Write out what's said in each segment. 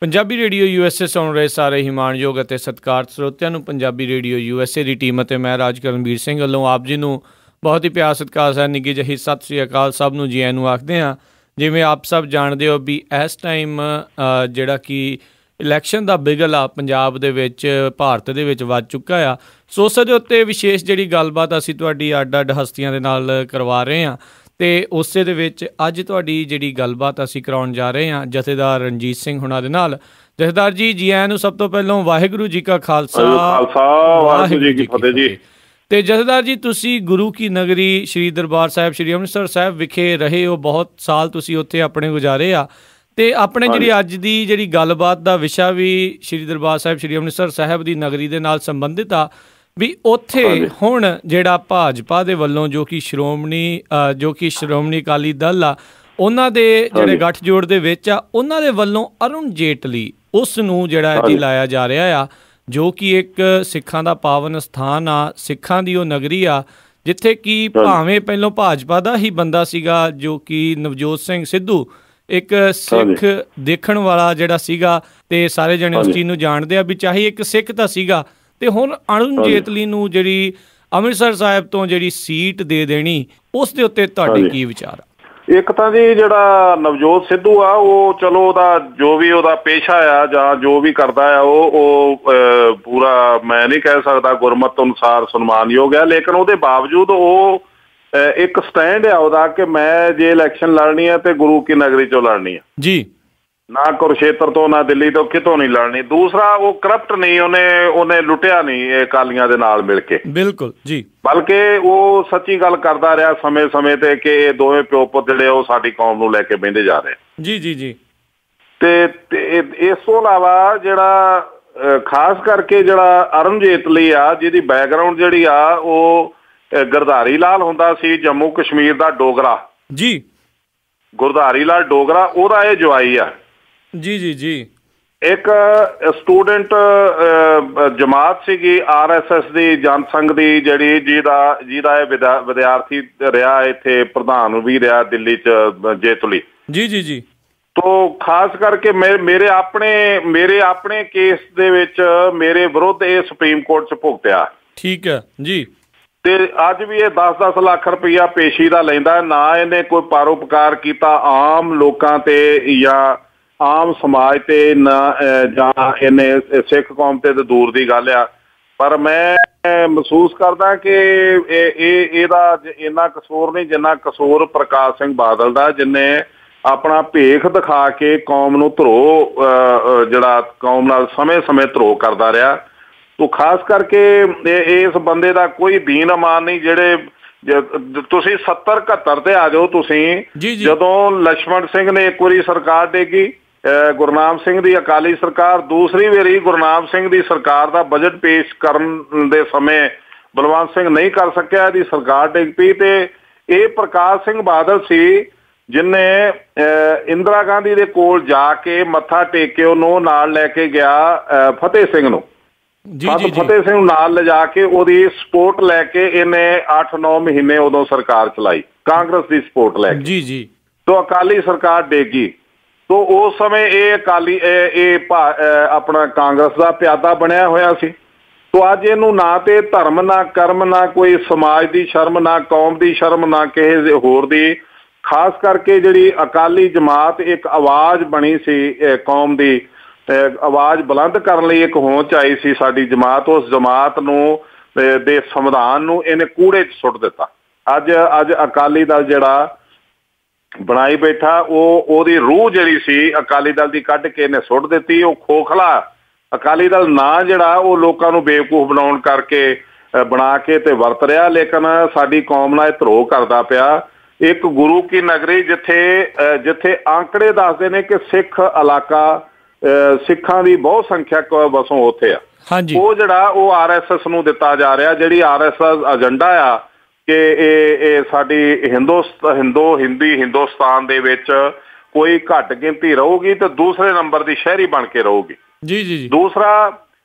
Punjabi radio USA ਸੁਣ ਰਹੇ ਸਾਰੇ ਹੀ ਮਾਣਯੋਗ ਅਤੇ ਸਤਿਕਾਰਤ ਸਰੋਤਿਆਂ ਨੂੰ ਪੰਜਾਬੀ ਰੇਡੀਓ USA ਦੀ ਟੀਮ ਅਤੇ ਮੈਂ ਰਾਜ ਕਰਨਵੀਰ ਸਿੰਘ ਵੱਲੋਂ ਆਪ ਜੀ ਨੂੰ ਬਹੁਤ ਹੀ ਪਿਆਰ ਸਤਿਕਾਰ ਸਹਿ ਨਿੱਘੀ ਜਿਹੀ ਸਤਿ ਸ਼੍ਰੀ ਅਕਾਲ ਸਭ ਨੂੰ ਜੀ ਆਇਆਂ ਨੂੰ ਆਖਦੇ ਹਾਂ। ਜਿਵੇਂ ਆਪ ਸਭ ਜਾਣਦੇ ਹੋ ਵੀ ਇਸ ਟਾਈਮ ਜਿਹੜਾ ਕਿ ਇਲੈਕਸ਼ਨ ਦਾ ਬਿਗਲ ਆ ਪੰਜਾਬ ਦੇ ਵਿੱਚ ਭਾਰਤ ਦੇ ਵਿੱਚ ਵੱਜ ਚੁੱਕਾ ਆ। ਸੋ ਉਸ ਦੇ ਉੱਤੇ ਵਿਸ਼ੇਸ਼ ਜਿਹੜੀ ਗੱਲਬਾਤ ਅਸੀਂ ਤੁਹਾਡੀ ਅੱਡ ਅੱਡ ਹਸਤੀਆਂ ਦੇ ਨਾਲ ਕਰਵਾ ਰਹੇ ਹਾਂ ਅਤੇ ਉਸੇ ਦੇ ਵਿੱਚ ਅੱਜ ਤੁਹਾਡੀ ਜਿਹੜੀ ਗੱਲਬਾਤ ਅਸੀਂ ਕਰਾਉਣ ਜਾ ਰਹੇ ਹਾਂ ਜਥੇਦਾਰ ਰਣਜੀਤ ਸਿੰਘ ਹੁਣਾਂ ਦੇ ਨਾਲ। ਜਥੇਦਾਰ ਜੀ ਆਇਆਂ ਨੂੰ ਸਭ ਤੋਂ ਪਹਿਲਾਂ ਵਾਹਿਗੁਰੂ ਜੀ ਕਾ ਖਾਲਸਾ ਵਾਹਿਗੁਰੂ ਜੀ ਕੀ ਫਤਿਹ ਜੀ। ਅਤੇ ਜਥੇਦਾਰ ਜੀ ਤੁਸੀਂ ਗੁਰੂ ਕੀ ਨਗਰੀ ਸ਼੍ਰੀ ਦਰਬਾਰ ਸਾਹਿਬ ਸ਼੍ਰੀ ਅੰਮ੍ਰਿਤਸਰ ਸਾਹਿਬ ਵਿਖੇ ਰਹੇ ਹੋ, ਬਹੁਤ ਸਾਲ ਤੁਸੀਂ ਉੱਥੇ ਆਪਣੇ ਗੁਜ਼ਾਰੇ ਆ ਅਤੇ ਆਪਣੇ ਜਿਹੜੀ ਅੱਜ ਦੀ ਜਿਹੜੀ ਗੱਲਬਾਤ ਦਾ ਵਿਸ਼ਾ ਵੀ ਸ਼੍ਰੀ ਦਰਬਾਰ ਸਾਹਿਬ ਸ਼੍ਰੀ ਅੰਮ੍ਰਿਤਸਰ ਸਾਹਿਬ ਦੀ ਨਗਰੀ ਦੇ ਨਾਲ ਸੰਬੰਧਿਤ ਆ ਵੀ ਉੱਥੇ ਹੁਣ ਜਿਹੜਾ ਭਾਜਪਾ ਦੇ ਵੱਲੋਂ ਜੋ ਕਿ ਸ਼੍ਰੋਮਣੀ ਅਕਾਲੀ ਦਲ ਆ ਉਹਨਾਂ ਦੇ ਜਿਹੜੇ ਗੱਠਜੋੜ ਦੇ ਵਿੱਚ ਆ ਉਹਨਾਂ ਦੇ ਵੱਲੋਂ ਅਰੁਣ ਜੇਟਲੀ ਉਸ ਨੂੰ ਜਿਹੜਾ ਜੀ ਲਾਇਆ ਜਾ ਰਿਹਾ ਆ ਜੋ ਕਿ ਇੱਕ ਸਿੱਖਾਂ ਦਾ ਪਾਵਨ ਸਥਾਨ ਆ, ਸਿੱਖਾਂ ਦੀ ਉਹ ਨਗਰੀ ਆ ਜਿੱਥੇ ਕਿ ਭਾਵੇਂ ਪਹਿਲੋਂ ਭਾਜਪਾ ਦਾ ਹੀ ਬੰਦਾ ਸੀਗਾ ਜੋ ਕਿ ਨਵਜੋਤ ਸਿੰਘ ਸਿੱਧੂ ਇੱਕ ਸਿੱਖ ਦੇਖਣ ਵਾਲਾ ਜਿਹੜਾ ਸੀਗਾ ਅਤੇ ਸਾਰੇ ਜਣੇ ਉਸ ਚੀਜ਼ ਨੂੰ ਜਾਣਦੇ ਆ ਵੀ ਚਾਹੇ ਇੱਕ ਸਿੱਖ ਤਾਂ ਸੀਗਾ ਅਤੇ ਹੁਣ ਅਰੁਣ ਜੇਤਲੀ ਨੂੰ ਜਿਹੜੀ ਅੰਮ੍ਰਿਤਸਰ ਸਾਹਿਬ ਤੋਂ ਜਿਹੜੀ ਸੀਟ ਦੇ ਦੇਣੀ ਉਸ ਦੇ ਉੱਤੇ ਤੁਹਾਡੇ ਕੀ ਵਿਚਾਰ ਆ? ਇੱਕ ਤਾਂ ਜੀ ਜਿਹੜਾ ਨਵਜੋਤ ਸਿੱਧੂ ਆ ਉਹ ਚਲੋ ਉਹਦਾ ਜੋ ਵੀ ਉਹਦਾ ਪੇਸ਼ਾ ਆ ਜਾਂ ਜੋ ਵੀ ਕਰਦਾ ਆ ਉਹ ਪੂਰਾ ਮੈਂ ਨਹੀਂ ਕਹਿ ਸਕਦਾ ਗੁਰਮਤ ਅਨੁਸਾਰ ਸਨਮਾਨਯੋਗ ਹੈ, ਲੇਕਿਨ ਉਹਦੇ ਬਾਵਜੂਦ ਉਹ ਇੱਕ ਸਟੈਂਡ ਆ ਉਹਦਾ ਕਿ ਮੈਂ ਜੇ ਇਲੈਕਸ਼ਨ ਲੜਨੀ ਹੈ ਤੇ ਗੁਰੂ ਕੀ ਨਗਰੀ ਚੋਂ ਲੜਨੀ ਆ ਜੀ, ਨਾ ਕੁਰੂਕਸ਼ੇਤਰ ਤੋਂ ਨਾ ਦਿੱਲੀ ਤੋਂ ਕਿਤੋਂ ਨਹੀਂ ਲੜਨੀ। ਦੂਸਰਾ ਉਹ ਕਰਪਟ ਨਹੀਂ, ਉਹਨੇ ਲੁੱਟਿਆ ਨਹੀਂ ਇਹ ਅਕਾਲੀਆਂ ਦੇ ਨਾਲ ਮਿਲ ਕੇ, ਬਿਲਕੁਲ ਜੀ, ਬਲਕਿ ਉਹ ਸੱਚੀ ਗੱਲ ਕਰਦਾ ਰਿਹਾ ਸਮੇਂ ਸਮੇਂ ਤੇ ਕਿ ਇਹ ਦੋਵੇਂ ਪਿਓ ਪੁੱਤ ਜਿਹੜੇ ਉਹ ਸਾਡੀ ਕੌਮ ਨੂੰ ਲੈ ਕੇ ਬਹਿੰਦੇ ਜਾ ਰਹੇ ਜੀ। ਤੇ ਇਸ ਤੋਂ ਇਲਾਵਾ ਜਿਹੜਾ ਖਾਸ ਕਰਕੇ ਜਿਹੜਾ ਅਰੁਣ ਜੇਤਲੀ ਆ ਜਿਹਦੀ ਬੈਕਗਰਾਊਂਡ ਜਿਹੜੀ ਆ ਉਹ ਗੁਰਧਾਰੀ ਲਾਲ ਹੁੰਦਾ ਸੀ ਜੰਮੂ ਕਸ਼ਮੀਰ ਦਾ ਡੋਗਰਾ ਜੀ, ਗੁਰਧਾਰੀ ਲਾਲ ਡੋਗਰਾ ਉਹਦਾ ਇਹ ਜਵਾਈ ਆ ਜੀ। ਇੱਕ ਸਟੂਡੈਂਟ ਜਮਾਤ ਸੀਗੀ RSS ਦੀ ਜਨਸੰਘ ਦੀ ਜਿਹੜੀ ਜਿਹਦਾ ਇਹ ਵਿਦਿਆਰਥੀ ਰਿਹਾ ਇੱਥੇ ਪ੍ਰਧਾਨ ਵੀ ਰਿਹਾ ਦਿੱਲੀ 'ਚ ਜੇਤਲੀ ਜੀ। ਤੋ ਖਾਸ ਕਰਕੇ ਮੇਰੇ ਆਪਣੇ ਕੇਸ ਦੇ ਵਿੱਚ ਮੇਰੇ ਵਿਰੁੱਧ ਇਹ ਸੁਪਰੀਮ ਕੋਰਟ 'ਚ ਭੁਗਤਿਆ, ਠੀਕ ਹੈ ਜੀ। ਤੇ ਅੱਜ ਵੀ ਇਹ 10-10 ਲੱਖ ਰੁਪਈਆ ਪੇਸ਼ੀ ਦਾ ਲੈਂਦਾ, ਨਾ ਇਹਨੇ ਕੋਈ ਪਰਉਪਕਾਰ ਕੀਤਾ ਆਮ ਲੋਕਾਂ ਤੇ ਜਾਂ ਆਮ ਸਮਾਜ ਤੇ, ਨਾ ਜਾਂ ਇਹਨੇ ਸਿੱਖ ਕੌਮ ਤੇ ਦੂਰ ਦੀ ਗੱਲ ਆ। ਪਰ ਮੈਂ ਮਹਿਸੂਸ ਕਰਦਾ ਕਿ ਇਹਦਾ ਇੰਨਾ ਕਸੂਰ ਨਹੀਂ ਜਿੰਨਾ ਕਸੂਰ ਪ੍ਰਕਾਸ਼ ਸਿੰਘ ਬਾਦਲ ਦਾ, ਜਿਹਨੇ ਆਪਣਾ ਭੇਖ ਦਿਖਾ ਕੇ ਕੌਮ ਨੂੰ ਜਿਹੜਾ ਕੌਮ ਨਾਲ ਸਮੇਂ ਧਰੋਹ ਕਰਦਾ ਰਿਹਾ। ਤੋ ਖਾਸ ਕਰਕੇ ਇਸ ਬੰਦੇ ਦਾ ਕੋਈ ਦੀਨ ਅਮਾਨ ਨਹੀਂ। ਜਿਹੜੇ ਤੁਸੀਂ 70-71 ਤੇ ਆ ਜਾਓ ਤੁਸੀਂ, ਜਦੋਂ ਲਛਮਣ ਸਿੰਘ ਨੇ ਇੱਕ ਵਾਰੀ ਸਰਕਾਰ ਡੇਗੀ, ਗੁਰਨਾਮ ਸਿੰਘ ਦੀ ਅਕਾਲੀ ਸਰਕਾਰ, ਦੂਸਰੀ ਵਾਰੀ ਗੁਰਨਾਮ ਸਿੰਘ ਦੀ ਸਰਕਾਰ ਦਾ ਬਜਟ ਪੇਸ਼ ਕਰਨ ਦੇ ਸਮੇਂ ਬਲਵੰਤ ਸਿੰਘ ਨਹੀਂ ਕਰ ਸਕਿਆ, ਇਹਦੀ ਸਰਕਾਰ ਡਿੱਗ ਪਈ। ਤੇ ਇਹ ਪ੍ਰਕਾਸ਼ ਸਿੰਘ ਬਾਦਲ ਸੀ ਜਿਹਨੇ ਇੰਦਰਾ ਗਾਂਧੀ ਦੇ ਕੋਲ ਜਾ ਕੇ ਮੱਥਾ ਟੇਕ ਕੇ ਉਹਨੂੰ ਨਾਲ ਲੈ ਕੇ ਗਿਆ ਫਤਿਹ ਸਿੰਘ ਨੂੰ, ਫਤਿਹ ਸਿੰਘ ਨੂੰ ਨਾਲ ਲਿਜਾ ਕੇ ਉਹਦੀ ਸਪੋਰਟ ਲੈ ਕੇ ਇਹਨੇ 8-9 ਮਹੀਨੇ ਉਦੋਂ ਸਰਕਾਰ ਚਲਾਈ ਕਾਂਗਰਸ ਦੀ ਸਪੋਰਟ ਲੈ ਕੇ ਜੀ। ਤੋ ਅਕਾਲੀ ਸਰਕਾਰ ਡੇਗੀ, ਤੋ ਉਸ ਸਮੇਂ ਇਹ ਆਪਣਾ ਕਾਂਗਰਸ ਦਾ ਪਿਆਦਾ ਬਣਿਆ ਹੋਇਆ ਸੀ। ਤੋ ਅੱਜ ਇਹਨੂੰ ਨਾ ਤੇ ਧਰਮ ਨਾ ਕਰਮ ਨਾ ਕੋਈ ਸਮਾਜ ਦੀ ਸ਼ਰਮ ਨਾ ਕੌਮ ਦੀ ਸ਼ਰਮ ਨਾ ਕਿਸੇ ਹੋਰ ਦੀ, ਖਾਸ ਕਰਕੇ ਜਿਹੜੀ ਅਕਾਲੀ ਜਮਾਤ ਇੱਕ ਆਵਾਜ਼ ਬਣੀ ਸੀ ਕੌਮ ਦੀ, ਆਵਾਜ਼ ਬੁਲੰਦ ਕਰਨ ਲਈ ਇੱਕ ਹੋਂਚ ਆਈ ਸੀ ਸਾਡੀ ਜਮਾਤ, ਉਸ ਜਮਾਤ ਨੂੰ ਦੇ ਸੰਵਿਧਾਨ ਨੂੰ ਇਹਨੇ ਕੂੜੇ 'ਚ ਸੁੱਟ ਦਿੱਤਾ। ਅੱਜ ਅਕਾਲੀ ਦਲ ਜਿਹੜਾ ਬਣਾਈ ਬੈਠਾ ਉਹਦੀ ਰੂਹ ਜਿਹੜੀ ਸੀ ਅਕਾਲੀ ਦਲ ਦੀ ਕੱਢ ਕੇ ਇਹਨੇ ਸੁੱਟ ਦਿੱਤੀ। ਉਹ ਖੋਖਲਾ ਅਕਾਲੀ ਦਲ ਨਾ ਜਿਹੜਾ ਉਹ ਲੋਕਾਂ ਨੂੰ ਬੇਵਕੂਫ ਬਣਾਉਣ ਕਰਕੇ ਬਣਾ ਕੇ ਤੇ ਵਰਤ ਰਿਹਾ, ਲੇਕਿਨ ਸਾਡੀ ਕੌਮ ਨਾਲ ਇਹ ਧਰੋਹ ਕਰਦਾ ਪਿਆ। ਇੱਕ ਗੁਰੂ ਕੀ ਨਗਰੀ ਜਿੱਥੇ ਆંકੜੇ ਦੱਸਦੇ ਨੇ ਕਿ ਸਿੱਖ ਇਲਾਕਾ, ਸਿੱਖਾਂ ਦੀ ਬਹੁਤ ਸੰਖਿਅਕ ਵਸੋਂ ਉੱਥੇ ਆ, ਉਹ ਜਿਹੜਾ ਉਹ RSS ਨੂੰ ਦਿੱਤਾ ਜਾ ਰਿਹਾ। ਜਿਹੜੀ RSS ਏਜੰਡਾ ਆ ਕਿ ਇਹ ਸਾਡੀ ਹਿੰਦੁਸਤਾਨ ਦੇ ਵਿੱਚ ਕੋਈ ਘੱਟ ਗਿਣਤੀ ਰਹੂਗੀ ਤੇ ਦੂਸਰੇ ਨੰਬਰ ਦੀ ਸ਼ਹਿਰੀ ਬਣ ਕੇ ਰਹੂਗੀ ਜੀ। ਦੂਸਰਾ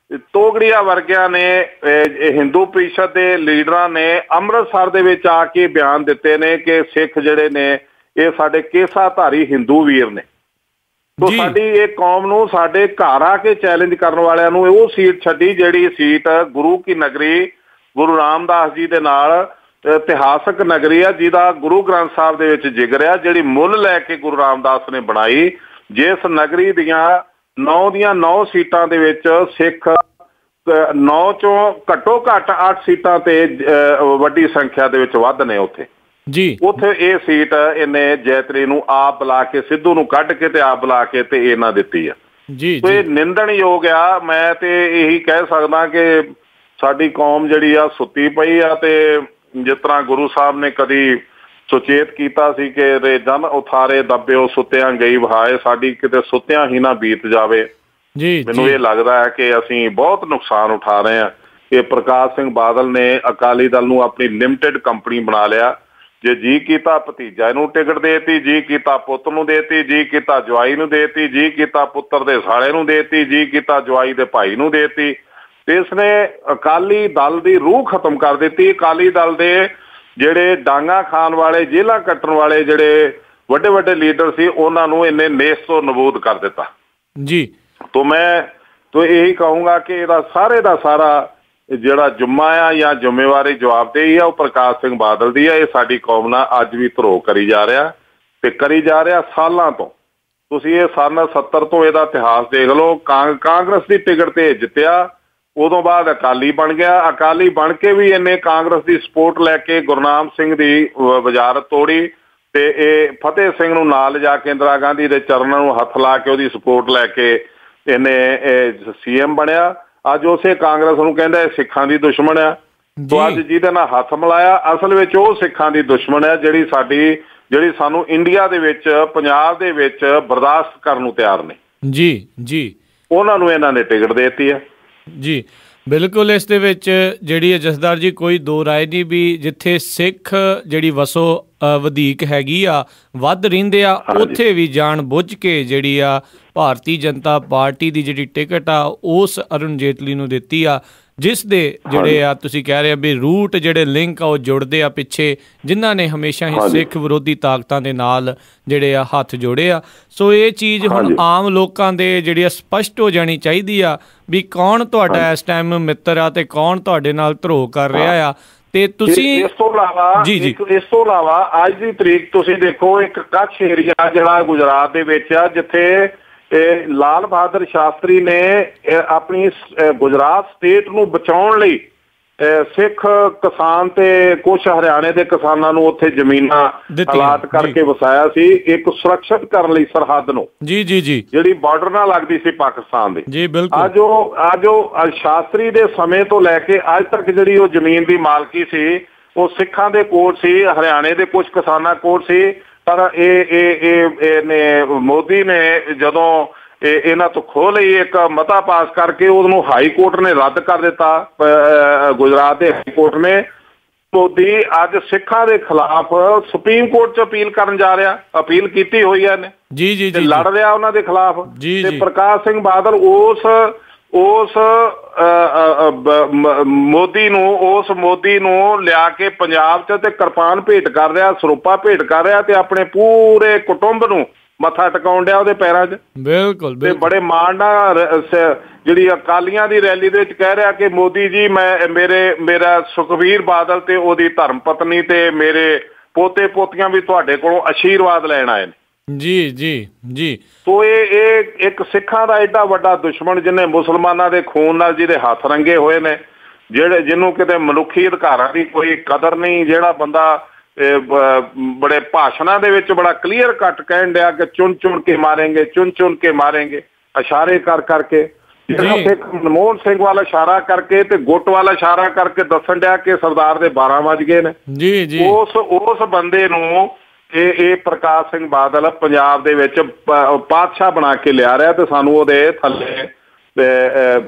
ਤੋਗੜੀਆ ਵਰਗਿਆਂ ਨੇ ਹਿੰਦੂ ਪ੍ਰੀਸ਼ਦ ਦੇ ਲੀਡਰਾਂ ਨੇ ਅੰਮ੍ਰਿਤਸਰ ਦੇ ਵਿੱਚ ਆ ਕੇ ਬਿਆਨ ਦਿੱਤੇ ਨੇ ਕਿ ਸਿੱਖ ਜਿਹੜੇ ਨੇ ਇਹ ਸਾਡੇ ਕੇਸਾਧਾਰੀ ਹਿੰਦੂ ਵੀਰ ਨੇ ਤੋ ਸਾਡੀ ਇਹ ਕੌਮ ਨੂੰ ਸਾਡੇ ਘਰ ਆ ਕੇ ਚੈਲੰਜ ਕਰਨ ਵਾਲਿਆਂ ਨੂੰ ਉਹ ਸੀਟ ਛੱਡੀ ਜਿਹੜੀ ਸੀਟ ਗੁਰੂ ਕੀ ਨਗਰੀ ਗੁਰੂ ਰਾਮਦਾਸ ਜੀ ਦੇ ਨਾਲ ਇਤਿਹਾਸਕ ਨਗਰੀ ਆ, ਜਿਹਦਾ ਗੁਰੂ ਗ੍ਰੰਥ ਸਾਹਿਬ ਦੇ ਵਿੱਚ ਜ਼ਿਕਰ ਆ, ਜਿਹੜੀ ਮੁੱਲ ਲੈ ਕੇ ਗੁਰੂ ਰਾਮਦਾਸ ਨੇ ਬਣਾਈ। ਜਿਸ ਨਗਰੀ ਦੀਆਂ 9 ਸੀਟਾਂ ਦੇ ਵਿੱਚ ਸਿੱਖ 9 ਚੋਂ ਘੱਟੋ ਘੱਟ 8 ਸੀਟਾਂ ਤੇ ਵੱਡੀ ਸੰਖਿਆ ਦੇ ਵਿੱਚ ਵੱਧ ਨੇ ਉੱਥੇ ਜੀ। ਉੱਥੇ ਇਹ ਸੀਟ ਇਹਨੇ ਜੈਤਰੀ ਨੂੰ ਆਪ ਬੁਲਾ ਕੇ, ਸਿੱਧੂ ਨੂੰ ਕੱਢ ਕੇ ਤੇ ਆਪ ਬੁਲਾ ਕੇ ਤੇ ਇਹਨਾਂ ਦਿੱਤੀ ਆ ਜੀ। ਇਹ ਨਿੰਦਣਯੋਗ ਆ। ਮੈਂ ਤੇ ਇਹੀ ਕਹਿ ਸਕਦਾ ਕਿ ਸਾਡੀ ਕੌਮ ਜਿਹੜੀ ਆ ਸੁੱਤੀ ਪਈ ਆ, ਤੇ ਜਿਸ ਤਰ੍ਹਾਂ ਗੁਰੂ ਸਾਹਿਬ ਨੇ ਕਦੀ ਸੁਚੇਤ ਕੀਤਾ ਸੀ ਕਿ ਰੇ ਜਨ ਉਥਾਰੇ ਦੱਬਿਓ ਸੁੱਤਿਆਂ ਗਈ ਵਹਾਏ, ਸਾਡੀ ਕਿਤੇ ਸੁੱਤਿਆਂ ਹੀ ਨਾ ਬੀਤ ਜਾਵੇ ਜੀ। ਮੈਨੂੰ ਇਹ ਲੱਗਦਾ ਹੈ ਕਿ ਅਸੀਂ ਬਹੁਤ ਨੁਕਸਾਨ ਉਠਾ ਰਹੇ ਹਾਂ ਕਿ ਪ੍ਰਕਾਸ਼ ਸਿੰਘ ਬਾਦਲ ਨੇ ਅਕਾਲੀ ਦਲ ਨੂੰ ਆਪਣੀ ਲਿਮਟਿਡ ਕੰਪਨੀ ਬਣਾ ਲਿਆ। ਜੇ ਜੀ ਕੀਤਾ ਭਤੀਜਾ ਇਹਨੂੰ ਟਿਕਟ ਦੇਤੀ, ਜੀ ਕੀਤਾ ਪੁੱਤ ਨੂੰ ਦੇਤੀ, ਜੀ ਕੀਤਾ ਜਵਾਈ ਨੂੰ ਦੇਤੀ, ਜੀ ਕੀਤਾ ਪੁੱਤਰ ਦੇ ਸਾਲੇ ਨੂੰ ਦੇਤੀ, ਜੀ ਕੀਤਾ ਜਵਾਈ ਦੇ ਭਾਈ ਨੂੰ ਦੇਤੀ। ਤੇ ਇਸਨੇ ਅਕਾਲੀ ਦਲ ਦੀ ਰੂਹ ਖਤਮ ਕਰ ਦਿੱਤੀ। ਅਕਾਲੀ ਦਲ ਦੇ ਜਿਹੜੇ ਡਾਂਗਾ ਖਾਣ ਵਾਲੇ, ਜੇਲਾਂ ਕੱਟਣ ਵਾਲੇ ਜਿਹੜੇ ਵੱਡੇ ਵੱਡੇ ਲੀਡਰ ਸੀ, ਉਹਨਾਂ ਨੂੰ ਇਹਨੇ ਨੇਸ ਤੋਂ ਨਬੂਦ ਕਰ ਦਿੱਤਾ ਜੀ। ਤੋ ਮੈਂ ਇਹੀ ਕਹੂੰਗਾ ਕਿ ਇਹਦਾ ਸਾਰੇ ਦਾ ਸਾਰਾ ਜਿਹੜਾ ਜੁੰਮਾ ਆ ਜਾਂ ਜ਼ਿੰਮੇਵਾਰੀ ਜਵਾਬਦੇਹੀ ਆ ਉਹ ਪ੍ਰਕਾਸ਼ ਸਿੰਘ ਬਾਦਲ ਦੀ ਆ। ਇਹ ਸਾਡੀ ਕੌਮ ਨਾਲ ਅੱਜ ਵੀ ਧਰੋਹ ਕਰੀ ਜਾ ਰਿਹਾ ਤੇ ਕਰੀ ਜਾ ਰਿਹਾ ਸਾਲਾਂ ਤੋਂ। ਤੁਸੀਂ ਇਹ ਸਨ 70 ਤੋਂ ਇਹਦਾ ਇਤਿਹਾਸ ਦੇਖ ਲਓ। ਕਾਂਗਰਸ ਦੀ ਟਿਕਟ ਤੇ ਜਿੱਤਿਆ, ਉਦੋਂ ਬਾਅਦ ਅਕਾਲੀ ਬਣ ਗਿਆ। ਅਕਾਲੀ ਬਣ ਕੇ ਵੀ ਇਹਨੇ ਕਾਂਗਰਸ ਦੀ ਸਪੋਰਟ ਲੈ ਕੇ ਗੁਰਨਾਮ ਸਿੰਘ ਦੀ ਵਜ਼ਾਰਤ ਤੋੜੀ ਤੇ ਇਹ ਫਤਿਹ ਸਿੰਘ ਨੂੰ ਨਾਲ ਲਿਜਾ ਕੇ ਇੰਦਰਾ ਗਾਂਧੀ ਦੇ ਚਰਨਾਂ ਨੂੰ ਹੱਥ ਲਾ ਕੇ ਉਹਦੀ ਸਪੋਰਟ ਲੈ ਕੇ ਇਹਨੇ CM ਬਣਿਆ। ਅੱਜ ਉਸੇ ਕਾਂਗਰਸ ਨੂੰ ਕਹਿੰਦਾ ਇਹ ਸਿੱਖਾਂ ਦੀ ਦੁਸ਼ਮਣ ਆ। ਤੋ ਅੱਜ ਜਿਹਦੇ ਨਾਲ ਹੱਥ ਮਿਲਾਇਆ ਅਸਲ ਵਿੱਚ ਉਹ ਸਿੱਖਾਂ ਦੀ ਦੁਸ਼ਮਣ ਹੈ, ਜਿਹੜੀ ਸਾਨੂੰ ਇੰਡੀਆ ਦੇ ਵਿੱਚ, ਪੰਜਾਬ ਦੇ ਵਿੱਚ ਬਰਦਾਸ਼ਤ ਕਰਨ ਨੂੰ ਤਿਆਰ ਨੇ ਜੀ ਜੀ। ਉਹਨਾਂ ਨੂੰ ਇਹਨਾਂ ਨੇ ਟਿਕਟ ਦੇ ਦਿੱਤੀ ਹੈ ਜੀ। ਬਿਲਕੁਲ। ਇਸ ਦੇ ਵਿੱਚ ਜਿਹੜੀ ਹੈ ਜਸਦਾਰ ਜੀ ਕੋਈ ਦੋ ਰਾਏ ਨਹੀਂ ਵੀ ਜਿੱਥੇ ਸਿੱਖ ਜਿਹੜੀ ਵਸੋਂ ਵਧੀਕ ਹੈਗੀ ਆ, ਵੱਧ ਰਹਿੰਦੇ ਆ, ਉੱਥੇ ਵੀ ਜਾਣ ਬੁੱਝ ਕੇ ਜਿਹੜੀ ਆ ਭਾਰਤੀ ਜਨਤਾ ਪਾਰਟੀ ਦੀ ਜਿਹੜੀ ਟਿਕਟ ਆ ਉਸ ਅਰੁਣ ਜੇਤਲੀ ਨੂੰ ਦਿੱਤੀ ਆ, ਜਿਸ ਦੇ ਜਿਹੜੇ ਆ ਤੁਸੀਂ ਕਹਿ ਰਹੇ ਆ ਵੀ ਰੂਟ ਜਿਹੜੇ ਲਿੰਕ ਆ ਉਹ ਜੁੜਦੇ ਆ ਪਿੱਛੇ, ਜਿਨ੍ਹਾਂ ਨੇ ਹਮੇਸ਼ਾ ਹੀ ਸਿੱਖ ਵਿਰੋਧੀ ਤਾਕਤਾਂ ਦੇ ਨਾਲ ਜਿਹੜੇ ਆ ਹੱਥ ਜੋੜੇ ਆ। ਸੋ ਇਹ ਚੀਜ਼ ਹੁਣ ਆਮ ਲੋਕਾਂ ਦੇ ਜਿਹੜੀ ਆ ਸਪਸ਼ਟ ਹੋ ਜਾਣੀ ਚਾਹੀਦੀ ਆ ਵੀ ਕੌਣ ਤੁਹਾਡਾ ਇਸ ਟਾਈਮ ਮਿੱਤਰ ਆ ਤੇ ਕੌਣ ਤੁਹਾਡੇ ਨਾਲ ਧਰੋਹ ਕਰ ਰਿਹਾ ਆ। ਤੇ ਤੁਸੀਂ ਇਸ ਤੋਂ ਇਲਾਵਾ ਅੱਜ ਦੀ ਤਰੀਕ ਤੁਸੀਂ ਦੇਖੋ, ਇੱਕ ਕੱਛ ਏਰੀਆ ਜਿਹੜਾ ਗੁਜਰਾਤ ਦੇ ਵਿੱਚ ਆ, ਜਿੱਥੇ ਲਾਲ ਬਹਾਦਰ ਸ਼ਾਸਤਰੀ ਨੇ ਆਪਣੀ ਗੁਜਰਾਤ ਸਟੇਟ ਨੂੰ ਬਚਾਉਣ ਲਈ ਸਿੱਖ ਕਿਸਾਨ ਤੇ ਕੁਛ ਹਰਿਆਣੇ ਦੇ ਕਿਸਾਨਾਂ ਨੂੰ ਉੱਥੇ ਜ਼ਮੀਨਾਂ ਅਲਾਟ ਕਰਕੇ ਵਸਾਇਆ ਸੀ, ਇੱਕ ਸੁਰੱਖਿਅਤ ਕਰਨ ਲਈ ਸਰਹੱਦ ਨੂੰ ਜੀ ਜੀ ਜੀ, ਜਿਹੜੀ ਬਾਰਡਰ ਨਾਲ ਲੱਗਦੀ ਸੀ ਪਾਕਿਸਤਾਨ ਦੇ ਜੀ। ਬਿਲਕੁਲ। ਅੱਜ ਉਹ ਸ਼ਾਸਤਰੀ ਦੇ ਸਮੇਂ ਤੋਂ ਲੈ ਕੇ ਅੱਜ ਤੱਕ ਜਿਹੜੀ ਉਹ ਜ਼ਮੀਨ ਦੀ ਮਾਲਕੀ ਸੀ ਉਹ ਸਿੱਖਾਂ ਦੇ ਕੋਲ ਸੀ, ਹਰਿਆਣੇ ਦੇ ਕੁਛ ਕਿਸਾਨਾਂ ਕੋਲ ਸੀ। ਪਰ ਇਹਨੇ ਮੋਦੀ ਨੇ ਜਦੋਂ ਇਹਨਾਂ ਤੋਂ ਖੋਹ ਲਈ, ਇੱਕ ਮਤਾ ਪਾਸ ਕਰਕੇ ਉਹਨੂੰ ਹਾਈ ਕੋਰਟ ਨੇ ਰੱਦ ਕਰ ਦਿੱਤਾ, ਗੁਜਰਾਤ ਦੇ ਹਾਈ ਕੋਰਟ ਨੇ। ਮੋਦੀ ਅੱਜ ਸਿੱਖਾਂ ਦੇ ਖਿਲਾਫ ਸੁਪਰੀਮ ਕੋਰਟ 'ਚ ਅਪੀਲ ਕਰਨ ਜਾ ਰਿਹਾ, ਅਪੀਲ ਕੀਤੀ ਹੋਈ ਹੈ ਨੇ ਜੀ ਜੀ, ਲੜ ਰਿਹਾ ਉਹਨਾਂ ਦੇ ਖਿਲਾਫ। ਤੇ ਪ੍ਰਕਾਸ਼ ਸਿੰਘ ਬਾਦਲ ਉਸ ਮੋਦੀ ਨੂੰ ਲਿਆ ਕੇ ਪੰਜਾਬ 'ਚ ਤੇ ਕਿਰਪਾਨ ਭੇਟ ਕਰ ਰਿਹਾ, ਸਰੂਪਾ ਭੇਟ ਕਰ ਰਿਹਾ ਤੇ ਆਪਣੇ ਪੂਰੇ ਕੁਟੁੰਬ ਨੂੰ ਮੱਥਾ ਟਿਕਾਉਣ ਡਿਆ ਉਹਦੇ ਪੈਰਾਂ 'ਚ। ਬਿਲਕੁਲ। ਤੇ ਬੜੇ ਮਾਣ ਨਾਲ ਜਿਹੜੀ ਅਕਾਲੀਆਂ ਦੀ ਰੈਲੀ ਦੇ ਵਿੱਚ ਕਹਿ ਰਿਹਾ ਕਿ ਮੋਦੀ ਜੀ ਮੇਰਾ ਸੁਖਬੀਰ ਬਾਦਲ ਤੇ ਉਹਦੀ ਧਰਮ ਪਤਨੀ ਤੇ ਮੇਰੇ ਪੋਤੇ ਪੋਤੀਆਂ ਵੀ ਤੁਹਾਡੇ ਕੋਲੋਂ ਆਸ਼ੀਰਵਾਦ ਲੈਣ ਆਏ ਨੇ ਜੀ ਜੀ ਜੀ। ਤੋ ਇਹ ਇੱਕ ਸਿੱਖਾਂ ਦਾ ਐਡਾ ਵੱਡਾ ਦੁਸ਼ਮਣ ਜਿਹਨੇ ਮੁਸਲਮਾਨਾਂ ਦੇ ਖੂਨ ਨਾਲ ਜਿਹਦੇ ਹੱਥ ਰੰਗੇ ਹੋਏ ਨੇ, ਜਿਹਨੂੰ ਕਿਤੇ ਮਨੁੱਖੀ ਅਧਿਕਾਰਾਂ ਦੀ ਕੋਈ ਕਦਰ ਨਹੀਂ, ਜਿਹੜਾ ਬੰਦਾ ਬੜੇ ਭਾਸ਼ਣਾਂ ਦੇ ਵਿੱਚ ਬੜਾ ਕਲੀਅਰ ਕੱਟ ਕਹਿਣ ਡਿਆ ਕਿ ਚੁਣ ਚੁਣ ਕੇ ਮਾਰੇਂਗੇ, ਚੁਣ ਚੁਣ ਕੇ ਮਾਰੇਂਗੇ, ਇਸ਼ਾਰੇ ਕਰ ਕਰਕੇ, ਜਿਹੜਾ ਸਿੱਖ ਮਨਮੋਹਨ ਸਿੰਘ ਵਾਲਾ ਇਸ਼ਾਰਾ ਕਰਕੇ ਤੇ ਗੁੱਟ ਵਾਲਾ ਇਸ਼ਾਰਾ ਕਰਕੇ ਦੱਸਣ ਡਿਆ ਕਿ ਸਰਦਾਰ ਦੇ 12 ਵੱਜ ਗਏ ਨੇ ਜੀ ਜੀ। ਉਸ ਬੰਦੇ ਨੂੰ ਇਹ ਪ੍ਰਕਾਸ਼ ਸਿੰਘ ਬਾਦਲ ਪੰਜਾਬ ਦੇ ਵਿੱਚ ਪਾਤਸ਼ਾਹ ਬਣਾ ਕੇ ਲਿਆ ਰਿਹਾ ਤੇ ਸਾਨੂੰ ਉਹਦੇ ਥੱਲੇ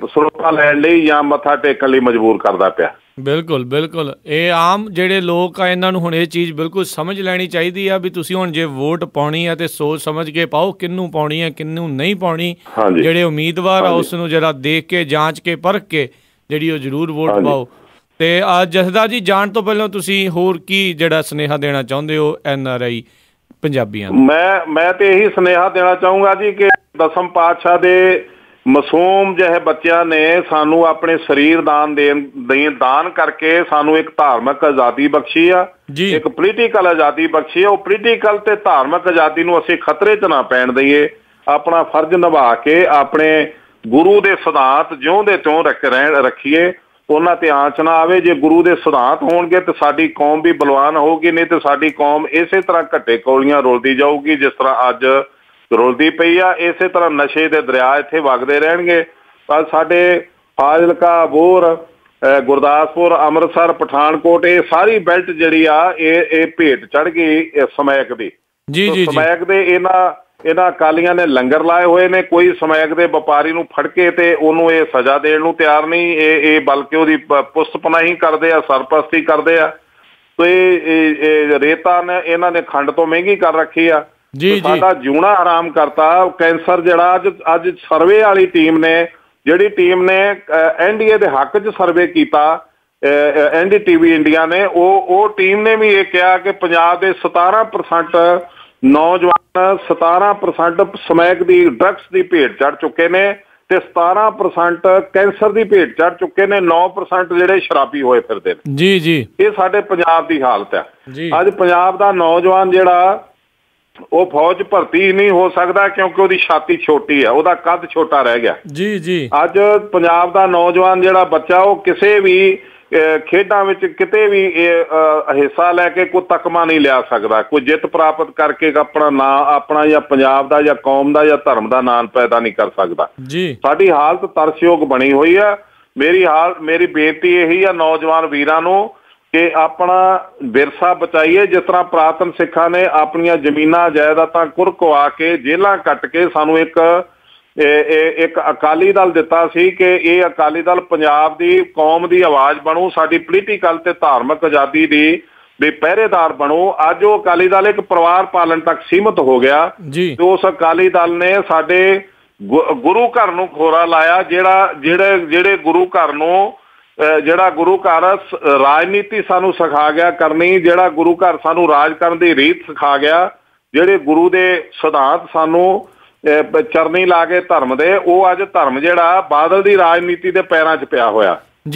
ਸਰੂਪਾ ਲੈਣ ਲਈ ਜਾਂ ਮੱਥਾ ਟੇਕਣ ਲਈ ਮਜਬੂਰ ਕਰਦਾ ਪਿਆ। ਬਿਲਕੁਲ ਬਿਲਕੁਲ। ਇਹ ਆਮ ਜਿਹੜੇ ਲੋਕ ਆ ਇਹਨਾਂ ਨੂੰ ਹੁਣ ਇਹ ਚੀਜ਼ ਬਿਲਕੁਲ ਸਮਝ ਲੈਣੀ ਚਾਹੀਦੀ ਆ ਵੀ ਤੁਸੀਂ ਹੁਣ ਜੇ ਵੋਟ ਪਾਉਣੀ ਆ ਤੇ ਸੋਚ ਸਮਝ ਕੇ ਪਾਓ ਕਿਹਨੂੰ ਪਾਉਣੀ ਆ ਕਿਹਨੂੰ ਨਹੀਂ ਪਾਉਣੀ। ਜਿਹੜੇ ਉਮੀਦਵਾਰ ਆ ਉਸ ਨੂੰ ਜਰਾ ਦੇਖ ਕੇ ਜਾਂਚ ਕੇ ਪਰਖ ਕੇ ਜਿਹੜੀ ਉਹ ਜ਼ਰੂਰ ਵੋਟ ਪਾਓ। ਤੇ ਜਸਦਾ ਜੀ, ਜਾਣ ਤੋਂ ਪਹਿਲਾਂ ਤੁਸੀਂ ਹੋਰ ਕੀ ਜਿਹੜਾ ਸੁਨੇਹਾ ਦੇਣਾ ਚਾਹੁੰਦੇ ਹੋ NRI ਪੰਜਾਬੀਆਂ ਨੂੰ? ਮੈਂ ਤੇ ਇਹੀ ਸੁਨੇਹਾ ਦੇਣਾ ਚਾਹੂੰਗਾ ਜੀ ਕਿ ਦਸਮ ਪਾਤਸ਼ਾਹ ਦੇ ਮਾਸੂਮ ਜਿਹੇ ਬੱਚਿਆਂ ਨੇ ਸਾਨੂੰ ਆਪਣੇ ਸਰੀਰ ਦਾਨ ਕਰਕੇ ਸਾਨੂੰ ਇੱਕ ਧਾਰਮਿਕ ਆਜ਼ਾਦੀ ਬਖਸ਼ੀ ਆ, ਇੱਕ ਪੋਲੀਟੀਕਲ ਆਜ਼ਾਦੀ ਬਖਸ਼ੀ ਆ। ਉਹ ਪੋਲੀਟੀਕਲ ਤੇ ਧਾਰਮਿਕ ਆਜ਼ਾਦੀ ਨੂੰ ਅਸੀਂ ਖਤਰੇ 'ਚ ਨਾ ਪੈਣ ਦਈਏ, ਆਪਣਾ ਫਰਜ਼ ਨਿਭਾ ਕੇ ਆਪਣੇ ਗੁਰੂ ਦੇ ਸਿਧਾਂਤ ਜਿਉਂਦੇ ਤਿਉਂ ਰੱਖੀਏ, ਉਹਨਾਂ ਤੇ ਆਂਚ ਨਾ ਆਵੇ। ਜੇ ਗੁਰੂ ਦੇ ਸਿਧਾਂਤ ਹੋਣਗੇ ਤੇ ਸਾਡੀ ਕੌਮ ਵੀ ਬਲਵਾਨ ਹੋਊਗੀ, ਨਹੀਂ ਤੇ ਸਾਡੀ ਕੌਮ ਇਸੇ ਤਰ੍ਹਾਂ ਘੱਟੇ ਕੌਲੀਆਂ ਰੁਲਦੀ ਜਾਊਗੀ ਜਿਸ ਤਰ੍ਹਾਂ ਅੱਜ ਰੁਲਦੀ ਪਈ ਆ। ਇਸੇ ਤਰ੍ਹਾਂ ਨਸ਼ੇ ਦੇ ਦਰਿਆ ਇੱਥੇ ਵਗਦੇ ਰਹਿਣਗੇ। ਪਰ ਸਾਡੇ ਫਾਜ਼ਿਲਕਾ, ਅਬੋਹਰ, ਗੁਰਦਾਸਪੁਰ, ਅੰਮ੍ਰਿਤਸਰ, ਪਠਾਨਕੋਟ, ਇਹ ਸਾਰੀ ਬੈਲਟ ਜਿਹੜੀ ਆ ਇਹ ਭੇਟ ਚੜ੍ਹ ਗਈ ਸਮੈਕ ਦੀ। ਸਮੈਕ ਦੇ ਇਹਨਾਂ ਅਕਾਲੀਆਂ ਨੇ ਲੰਗਰ ਲਾਏ ਹੋਏ ਨੇ। ਕੋਈ ਸਮੈਕ ਦੇ ਵਪਾਰੀ ਨੂੰ ਫੜ ਕੇ ਤੇ ਉਹਨੂੰ ਇਹ ਸਜ਼ਾ ਦੇਣ ਨੂੰ ਤਿਆਰ ਨਹੀਂ, ਇਹ ਬਲਕਿ ਉਹਦੀ ਪੁਸਤ ਪਨਾਹੀ ਕਰਦੇ ਆ, ਸਰਪ੍ਰਸਤੀ ਕਰਦੇ ਆ। ਤੇ ਇਹ ਰੇਤਾ ਨੇ ਇਹਨਾਂ ਨੇ ਖੰਡ ਤੋਂ ਮਹਿੰਗੀ ਕਰ ਰੱਖੀ ਆ, ਸਾਡਾ ਜਿਉਣਾ ਹਰਾਮ ਕਰਤਾ। ਕੈਂਸਰ ਜਿਹੜਾ ਅੱਜ ਸਰਵੇ ਵਾਲੀ ਟੀਮ ਨੇ, ਜਿਹੜੀ ਟੀਮ ਨੇ NDA ਦੇ ਹੱਕ 'ਚ ਸਰਵੇ ਕੀਤਾ, NDTV ਇੰਡੀਆ ਨੇ, ਉਹ ਟੀਮ ਨੇ ਵੀ ਇਹ ਕਿਹਾ ਕਿ ਪੰਜਾਬ ਦੇ 17% ਨੌਜਵਾਨ 17% ਸਮੈਕ ਦੀ ਡਰੱਗਸ ਦੀ ਭੇਟ ਚੜ੍ਹ ਚੁੱਕੇ ਨੇ ਤੇ 17% ਕੈਂਸਰ ਦੀ ਭੇਟ ਚੜ੍ਹ ਚੁੱਕੇ ਨੇ, 9% ਜਿਹੜੇ ਸ਼ਰਾਬੀ ਹੋਏ ਫਿਰਦੇ ਨੇ। ਇਹ ਸਾਡੇ ਪੰਜਾਬ ਦੀ ਹਾਲਤ ਹੈ। ਅੱਜ ਪੰਜਾਬ ਦਾ ਨੌਜਵਾਨ ਜਿਹੜਾ ਉਹ ਫੌਜ ਭਰਤੀ ਨਹੀਂ ਹੋ ਸਕਦਾ ਕਿਉਂਕਿ ਉਹਦੀ ਛਾਤੀ ਛੋਟੀ ਹੈ, ਉਹਦਾ ਕੱਦ ਛੋਟਾ ਰਹਿ ਗਿਆ। ਅੱਜ ਪੰਜਾਬ ਦਾ ਨੌਜਵਾਨ ਜਿਹੜਾ ਬੱਚਾ ਉਹ ਕਿਸੇ ਵੀ ਖੇਡਾਂ ਵਿੱਚ ਕਿਤੇ ਵੀ ਹਿੱਸਾ ਲੈ ਕੇ ਕੋਈ ਤਕਮਾ ਨਹੀਂ ਲਿਆ ਸਕਦਾ, ਕੋਈ ਜਿੱਤ ਪ੍ਰਾਪਤ ਕਰਕੇ ਆਪਣਾ ਨਾਂ, ਆਪਣਾ ਜਾਂ ਪੰਜਾਬ ਦਾ ਜਾਂ ਕੌਮ ਦਾ ਜਾਂ ਧਰਮ ਦਾ ਨਾਂ ਪੈਦਾ ਨਹੀਂ ਕਰ ਸਕਦਾ। ਸਾਡੀ ਹਾਲਤ ਤਰਸਯੋਗ ਬਣੀ ਹੋਈ ਆ। ਮੇਰੀ ਬੇਨਤੀ ਇਹੀ ਆ ਨੌਜਵਾਨ ਵੀਰਾਂ ਨੂੰ ਕਿ ਆਪਣਾ ਵਿਰਸਾ ਬਚਾਈਏ। ਜਿਸ ਤਰ੍ਹਾਂ ਪੁਰਾਤਨ ਸਿੱਖਾਂ ਨੇ ਆਪਣੀਆਂ ਜ਼ਮੀਨਾਂ ਜਾਇਦਾਦਾਂ ਕੁਰਕਵਾ ਕੇ ਜੇਲ੍ਹਾਂ ਕੱਟ ਕੇ ਸਾਨੂੰ ਇੱਕ ਅਕਾਲੀ ਦਲ ਦਿੱਤਾ ਸੀ ਕਿ ਇਹ ਅਕਾਲੀ ਦਲ ਪੰਜਾਬ ਦੀ ਕੌਮ ਦੀ ਆਵਾਜ਼ ਬਣੂ, ਸਾਡੀ ਪੋਲੀਟੀਕਲ ਤੇ ਧਾਰਮਿਕ ਆਜ਼ਾਦੀ ਦੀ ਪਹਿਰੇਦਾਰ ਬਣੂ। ਅੱਜ ਉਹ ਅਕਾਲੀ ਦਲ ਇੱਕ ਪਰਿਵਾਰ ਪਾਲਣ ਤੱਕ ਸੀਮਤ ਹੋ ਗਿਆ ਤੇ ਉਸ ਅਕਾਲੀ ਦਲ ਨੇ ਸਾਡੇ ਗੁਰੂ ਘਰ ਨੂੰ ਖੋਰਾ ਲਾਇਆ। ਜਿਹੜੇ ਗੁਰੂ ਘਰ ਨੂੰ ਜਿਹੜਾ ਗੁਰੂ ਘਰ ਰਾਜਨੀਤੀ ਸਾਨੂੰ ਸਿਖਾ ਗਿਆ ਕਰਨੀ, ਜਿਹੜਾ ਗੁਰੂ ਘਰ ਸਾਨੂੰ ਰਾਜ ਕਰਨ ਦੀ ਰੀਤ ਸਿਖਾ ਗਿਆ, ਜਿਹੜੇ ਗੁਰੂ ਦੇ ਸਿਧਾਂਤ ਸਾਨੂੰ ਚਰਨੀ ਲਾ ਕੇ ਧਰਮ ਦੇ, ਉਹ ਅੱਜ ਧਰਮ ਜਿਹੜਾ ਬਾਦਲ ਦੀ ਰਾਜਨੀਤੀ ਦੇ ਪੈਰਾਂ 'ਚ ਪਿਆ ਹੋਇਆ।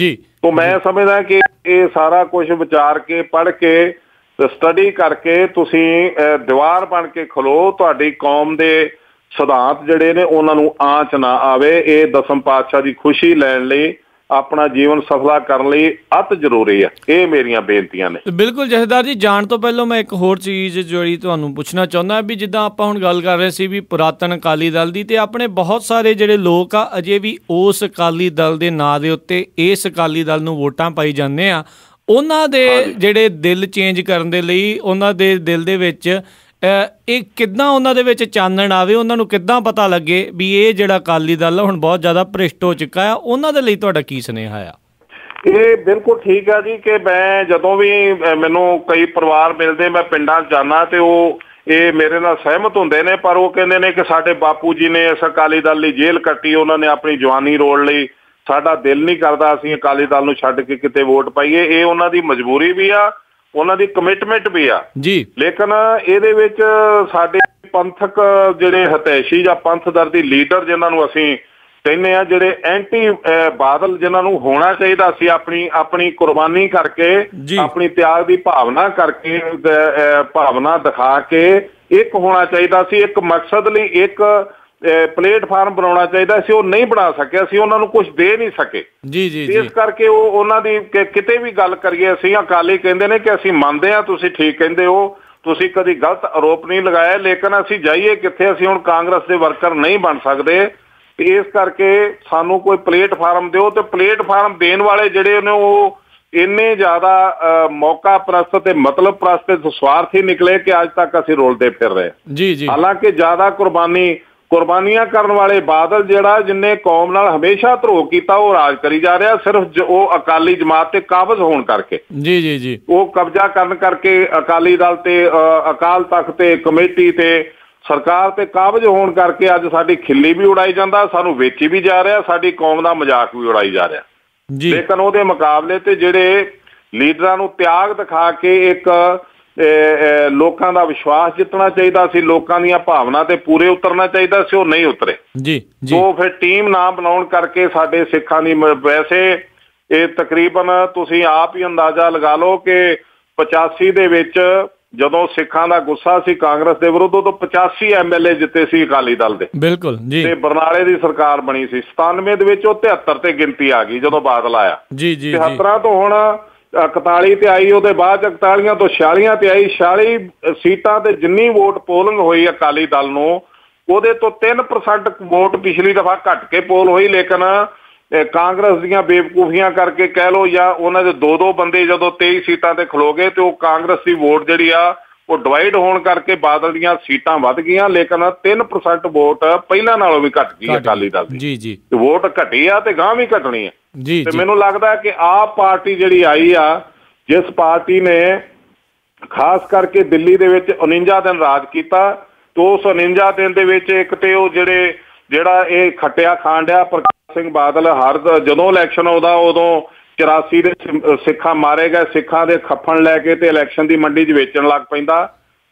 ਤੋਂ ਮੈਂ ਸਮਝਦਾ ਕਿ ਇਹ ਸਾਰਾ ਕੁਝ ਵਿਚਾਰ ਕੇ, ਪੜ੍ਹ ਕੇ, ਸਟੱਡੀ ਕਰਕੇ ਤੁਸੀਂ ਦੀਵਾਰ ਬਣ ਕੇ ਖਲੋ। ਤੁਹਾਡੀ ਕੌਮ ਦੇ ਸਿਧਾਂਤ ਜਿਹੜੇ ਨੇ ਉਹਨਾਂ ਨੂੰ ਆਂਚ ਨਾ ਆਵੇ। ਇਹ ਦਸਮ ਪਾਤਸ਼ਾਹ ਦੀ ਖੁਸ਼ੀ ਲੈਣ ਲਈ, ਆਪਣਾ ਜੀਵਨ ਸਫਲਾ ਕਰਨ ਲਈ ਅਤ ਜ਼ਰੂਰੀ ਹੈ। ਇਹ ਮੇਰੀਆਂ ਬੇਨਤੀਆਂ ਨੇ। ਬਿਲਕੁਲ ਜਥੇਦਾਰ ਜੀ, ਜਾਣ ਤੋਂ ਪਹਿਲਾਂ ਮੈਂ ਇੱਕ ਹੋਰ ਚੀਜ਼ ਜਿਹੜੀ ਤੁਹਾਨੂੰ ਪੁੱਛਣਾ ਚਾਹੁੰਦਾ ਵੀ ਜਿੱਦਾਂ ਆਪਾਂ ਹੁਣ ਗੱਲ ਕਰ ਰਹੇ ਸੀ ਵੀ ਪੁਰਾਤਨ ਅਕਾਲੀ ਦਲ ਦੀ, ਤੇ ਆਪਣੇ ਬਹੁਤ ਸਾਰੇ ਜਿਹੜੇ ਲੋਕ ਆ ਅਜੇ ਵੀ ਉਸ ਅਕਾਲੀ ਦਲ ਦੇ ਨਾਂ ਦੇ ਉੱਤੇ ਇਸ ਅਕਾਲੀ ਦਲ ਨੂੰ ਵੋਟਾਂ ਪਾਈ ਜਾਂਦੇ ਆ। ਉਹਨਾਂ ਦੇ ਜਿਹੜੇ ਦਿਲ ਚੇਂਜ ਕਰਨ ਦੇ ਲਈ, ਉਹਨਾਂ ਦੇ ਦਿਲ ਦੇ ਵਿੱਚ ਇਹ ਕਿੱਦਾਂ ਉਹਨਾਂ ਦੇ ਵਿੱਚ ਚਾਨਣ ਆਵੇ, ਉਹਨਾਂ ਨੂੰ ਕਿੱਦਾਂ ਪਤਾ ਲੱਗੇ ਵੀ ਇਹ ਜਿਹੜਾ ਅਕਾਲੀ ਦਲ ਹੁਣ ਬਹੁਤ ਜ਼ਿਆਦਾ ਭ੍ਰਿਸ਼ਟ ਹੋ ਚੁੱਕਾ ਆ, ਉਹਨਾਂ ਦੇ ਲਈ ਤੁਹਾਡਾ ਕੀ ਸੁਨੇਹਾ ਆ? ਇਹ ਬਿਲਕੁਲ ਠੀਕ ਆ ਜੀ ਕਿ ਮੈਂ ਜਦੋਂ ਵੀ ਮੈਨੂੰ ਕਈ ਪਰਿਵਾਰ ਮਿਲਦੇ, ਮੈਂ ਪਿੰਡਾਂ 'ਚ ਜਾਂਦਾ ਤੇ ਇਹ ਮੇਰੇ ਨਾਲ ਸਹਿਮਤ ਹੁੰਦੇ ਨੇ, ਪਰ ਉਹ ਕਹਿੰਦੇ ਨੇ ਕਿ ਸਾਡੇ ਬਾਪੂ ਜੀ ਨੇ ਇਸ ਅਕਾਲੀ ਦਲ ਲਈ ਜੇਲ੍ਹ ਕੱਟੀ, ਉਹਨਾਂ ਨੇ ਆਪਣੀ ਜਵਾਨੀ ਰੋਲ ਲਈ, ਸਾਡਾ ਦਿਲ ਨਹੀਂ ਕਰਦਾ ਅਸੀਂ ਅਕਾਲੀ ਦਲ ਨੂੰ ਛੱਡ ਕੇ ਕਿਤੇ ਵੋਟ ਪਾਈਏ। ਇਹ ਉਹਨਾਂ ਦੀ ਮਜਬੂਰੀ ਵੀ ਆ, ਉਹਨਾਂ ਦੀ ਕਮਿਟਮੈਂਟ ਵੀ ਆ ਲੇਕਿਨ ਇਹਦੇ ਵਿੱਚ ਸਾਡੇ ਪੰਥਕ ਜਿਹੜੇ ਹਤੈਸ਼ੀ ਜਾਂ ਪੰਥ ਦਰਦੀ ਲੀਡਰ ਜਿਨ੍ਹਾਂ ਨੂੰ ਅਸੀਂ ਕਹਿੰਦੇ ਆ, ਜਿਹੜੇ ਐਂਟੀ ਬਾਦਲ ਜਿਨ੍ਹਾਂ ਨੂੰ ਹੋਣਾ ਚਾਹੀਦਾ ਸੀ, ਆਪਣੀ ਕੁਰਬਾਨੀ ਕਰਕੇ, ਆਪਣੀ ਤਿਆਗ ਦੀ ਭਾਵਨਾ ਕਰਕੇ, ਭਾਵਨਾ ਦਿਖਾ ਕੇ ਇੱਕ ਹੋਣਾ ਚਾਹੀਦਾ ਸੀ, ਇੱਕ ਮਕਸਦ ਲਈ ਇੱਕ ਪਲੇਟਫਾਰਮ ਬਣਾਉਣਾ ਚਾਹੀਦਾ ਸੀ। ਉਹ ਨਹੀਂ ਬਣਾ ਸਕਿਆ, ਅਸੀਂ ਉਹਨਾਂ ਨੂੰ ਕੁਝ ਦੇ ਨਹੀਂ ਸਕੇ। ਇਸ ਕਰਕੇ ਉਹਨਾਂ ਦੀ ਕਿਤੇ ਵੀ ਗੱਲ ਕਰੀਏ, ਅਸੀਂ ਅਕਾਲੀ ਕਹਿੰਦੇ ਨੇ ਕਿ ਅਸੀਂ ਮੰਨਦੇ ਹਾਂ, ਤੁਸੀਂ ਠੀਕ ਕਹਿੰਦੇ ਹੋ, ਤੁਸੀਂ ਕਦੀ ਗਲਤ ਆਰੋਪ ਨਹੀਂ ਲਗਾਇਆ, ਲੇਕਿਨ ਅਸੀਂ ਜਾਈਏ ਕਿੱਥੇ? ਅਸੀਂ ਹੁਣ ਕਾਂਗਰਸ ਦੇ ਵਰਕਰ ਨਹੀਂ ਬਣ ਸਕਦੇ। ਇਸ ਕਰਕੇ ਸਾਨੂੰ ਕੋਈ ਪਲੇਟਫਾਰਮ ਦਿਓ, ਤੇ ਪਲੇਟਫਾਰਮ ਦੇਣ ਵਾਲੇ ਜਿਹੜੇ ਨੇ ਉਹ ਇੰਨੇ ਜ਼ਿਆਦਾ ਮੌਕਾ ਪ੍ਰਸਤ ਤੇ ਮਤਲਬ ਪ੍ਰਸਤ ਤੇ ਸਵਾਰਥੀ ਨਿਕਲੇ ਕਿ ਅੱਜ ਤੱਕ ਅਸੀਂ ਰੋਲਦੇ ਫਿਰ ਰਹੇ। ਹਾਲਾਂਕਿ ਜ਼ਿਆਦਾ ਕੁਰਬਾਨੀਆਂ ਕਰਨ ਵਾਲੇ ਬਾਦਲ ਜਿਹੜਾ ਜਿੰਨੇ ਕੌਮ ਨਾਲ ਹਮੇਸ਼ਾ ਧਰੋਹ ਕੀਤਾ, ਉਹ ਰਾਜ ਕਰੀ ਜਾ ਰਿਹਾ ਸਿਰਫ ਉਹ ਅਕਾਲੀ ਜਮਾਤ ਤੇ ਕਾਬਜ਼ ਹੋਣ ਕਰਕੇ। ਉਹ ਕਬਜ਼ਾ ਕਰਨ ਕਰਕੇ ਅਕਾਲੀ ਦਲ ਤੇ, ਅਕਾਲ ਤਖਤ ਤੇ, ਕਮੇਟੀ ਤੇ, ਸਰਕਾਰ ਤੇ ਕਾਬਜ਼ ਹੋਣ ਕਰਕੇ ਅੱਜ ਸਾਡੀ ਖਿੱਲੀ ਵੀ ਉਡਾਈ ਜਾਂਦਾ, ਸਾਨੂੰ ਵੇਚੀ ਵੀ ਜਾ ਰਿਹਾ, ਸਾਡੀ ਕੌਮ ਦਾ ਮਜ਼ਾਕ ਵੀ ਉਡਾਈ ਜਾ ਰਿਹਾ। ਲੇਕਿਨ ਉਹਦੇ ਮੁਕਾਬਲੇ ਤੇ ਜਿਹੜੇ ਲੀਡਰਾਂ ਨੂੰ ਤਿਆਗ ਦਿਖਾ ਕੇ ਇੱਕ ਲੋਕਾਂ ਦਾ ਵਿਸ਼ਵਾਸ ਜਿੱਤਣਾ ਚਾਹੀਦਾ ਸੀ, ਲੋਕਾਂ ਦੀਆਂ ਭਾਵਨਾ ਤੇ ਪੂਰੇ ਉਤਰਨਾ ਚਾਹੀਦਾ ਸੀ, ਉਹ ਨਹੀਂ ਉਤਰੇ ਜੀ। ਉਹ ਫਿਰ ਟੀਮ ਨਾ ਬਣਾਉਣ ਕਰਕੇ ਸਾਡੇ ਸਿੱਖਾਂ ਦੀ ਵੈਸੇ ਇਹ ਤਕਰੀਬਨ ਤੁਸੀਂ ਆਪ ਹੀ ਅੰਦਾਜ਼ਾ ਲਗਾ ਲਓ ਕਿ 85 ਦੇ ਵਿੱਚ ਜਦੋਂ ਸਿੱਖਾਂ ਦਾ ਗੁੱਸਾ ਸੀ ਕਾਂਗਰਸ ਦੇ ਵਿਰੁੱਧ, ਉਦੋਂ 85 MLA ਜਿੱਤੇ ਸੀ ਅਕਾਲੀ ਦਲ ਦੇ। ਬਿਲਕੁਲ ਜੀ। ਤੇ ਬਰਨਾਲੇ ਦੀ ਸਰਕਾਰ ਬਣੀ ਸੀ। 97 ਦੇ ਵਿੱਚ ਉਹ 73 ਤੇ ਗਿਣਤੀ ਆ ਗਈ ਜਦੋਂ ਬਾਦਲ ਆਇਆ। ਜੀ ਜੀ। 73 ਤੋਂ ਹੁਣ 41 ਤੇ ਆਈ, ਉਹਦੇ ਬਾਅਦ 41 ਤੋਂ 46 ਤੇ ਆਈ। 46 ਸੀਟਾਂ ਤੇ ਜਿੰਨੀ ਵੋਟ ਪੋਲਿੰਗ ਹੋਈ ਅਕਾਲੀ ਦਲ ਨੂੰ, ਉਹਦੇ ਤੋਂ 3% ਵੋਟ ਪਿਛਲੀ ਦਫਾ ਘੱਟ ਕੇ ਪੋਲ ਹੋਈ। ਲੇਕਿਨ ਕਾਂਗਰਸ ਦੀਆਂ ਬੇਵਕੂਫੀਆਂ ਕਰਕੇ ਕਹਿ ਲਓ ਜਾਂ ਉਹਨਾਂ ਦੇ ਦੋ ਬੰਦੇ ਜਦੋਂ 23 ਸੀਟਾਂ ਤੇ ਖਲੋ ਗਏ ਤੇ ਉਹ ਕਾਂਗਰਸ ਦੀ ਵੋਟ ਜਿਹੜੀ ਆ ਉਹ ਡਿਵਾਈਡ ਹੋਣ ਕਰਕੇ ਬਾਦਲ ਦੀਆਂ ਸੀਟਾਂ ਵੱਧ ਗਈਆਂ। ਲੇਕਿਨ 3% ਵੋਟ ਪਹਿਲਾਂ ਨਾਲੋਂ ਵੀ ਘੱਟ ਗਈ ਅਕਾਲੀ ਦਲ ਦੀ। ਜੀ। ਵੋਟ ਘਟੀ ਆ ਤੇ ਗਾਂ ਵੀ ਘਟਣੀ ਆ। ਜੀ। ਤੇ ਮੈਨੂੰ ਲੱਗਦਾ ਕਿ ਆਪ ਪਾਰਟੀ ਜਿਹੜੀ ਆਈ ਆ, ਜਿਸ ਪਾਰਟੀ ਨੇ ਖਾਸ ਕਰਕੇ ਦਿੱਲੀ ਦੇ ਵਿੱਚ 49 ਦਿਨ ਰਾਜ ਕੀਤਾ, ਤੇ ਉਸ 49 ਦਿਨ ਦੇ ਵਿੱਚ ਇੱਕ ਤੇ ਉਹ ਜਿਹੜਾ ਇਹ ਖੱਟਿਆ ਖਾਣ ਡਿਆ ਪ੍ਰਕਾਸ਼ ਸਿੰਘ ਬਾਦਲ, ਹਰ ਜਦੋਂ ਇਲੈਕਸ਼ਨ ਆਉਂਦਾ ਉਦੋਂ 84 ਦੇ ਸਿੱਖਾਂ ਮਾਰੇ ਗਏ, ਸਿੱਖਾਂ ਦੇ ਖੱਫਣ ਲੈ ਕੇ ਤੇ ਇਲੈਕਸ਼ਨ ਦੀ ਮੰਡੀ 'ਚ ਵੇਚਣ ਲੱਗ ਪੈਂਦਾ।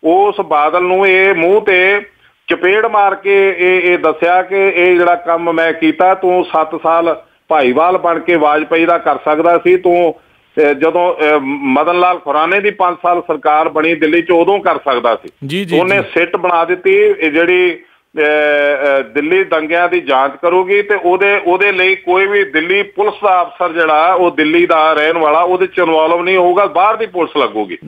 ਉਸ ਬਾਦਲ ਨੂੰ ਇਹ ਮੂੰਹ ਤੇ ਚਪੇੜ ਮਾਰ ਕੇ ਇਹ ਦੱਸਿਆ ਕਿ ਇਹ ਜਿਹੜਾ ਕੰਮ ਮੈਂ ਕੀਤਾ, ਤੂੰ 7 ਸਾਲ ਭਾਈਵਾਲ ਬਣ ਕੇ ਵਾਜਪਾਈ ਦਾ ਕਰ ਸਕਦਾ ਸੀ, ਤੂੰ ਜਦੋਂ ਮਦਨ ਲਾਲ ਖੁਰਾਨੇ ਦੀ 5 ਸਾਲ ਸਰਕਾਰ ਬਣੀ ਦਿੱਲੀ 'ਚ ਉਦੋਂ ਕਰ ਸਕਦਾ ਸੀ। ਉਹਨੇ ਸਿੱਟ ਬਣਾ ਦਿੱਤੀ ਇਹ ਜਿਹੜੀ ਦਿੱਲੀ ਦੰਗਿਆਂ ਦੀ ਜਾਂਚ ਕਰੂਗੀ ਤੇ ਉਹਦੇ ਲਈ ਕੋਈ ਵੀ ਦਿੱਲੀ ਪੁਲਿਸ ਦਾ ਅਫਸਰ ਜਿਹੜਾ ਉਹ ਦਿੱਲੀ ਦਾ ਰਹਿਣ ਵਾਲਾ ਉਹਦੇ 'ਚ ਇਨਵੋਲਵ ਨਹੀਂ ਹੋਊਗਾ, ਬਾਹਰ ਦੀ ਪੁਲਿਸ ਲੱਗੂਗੀ।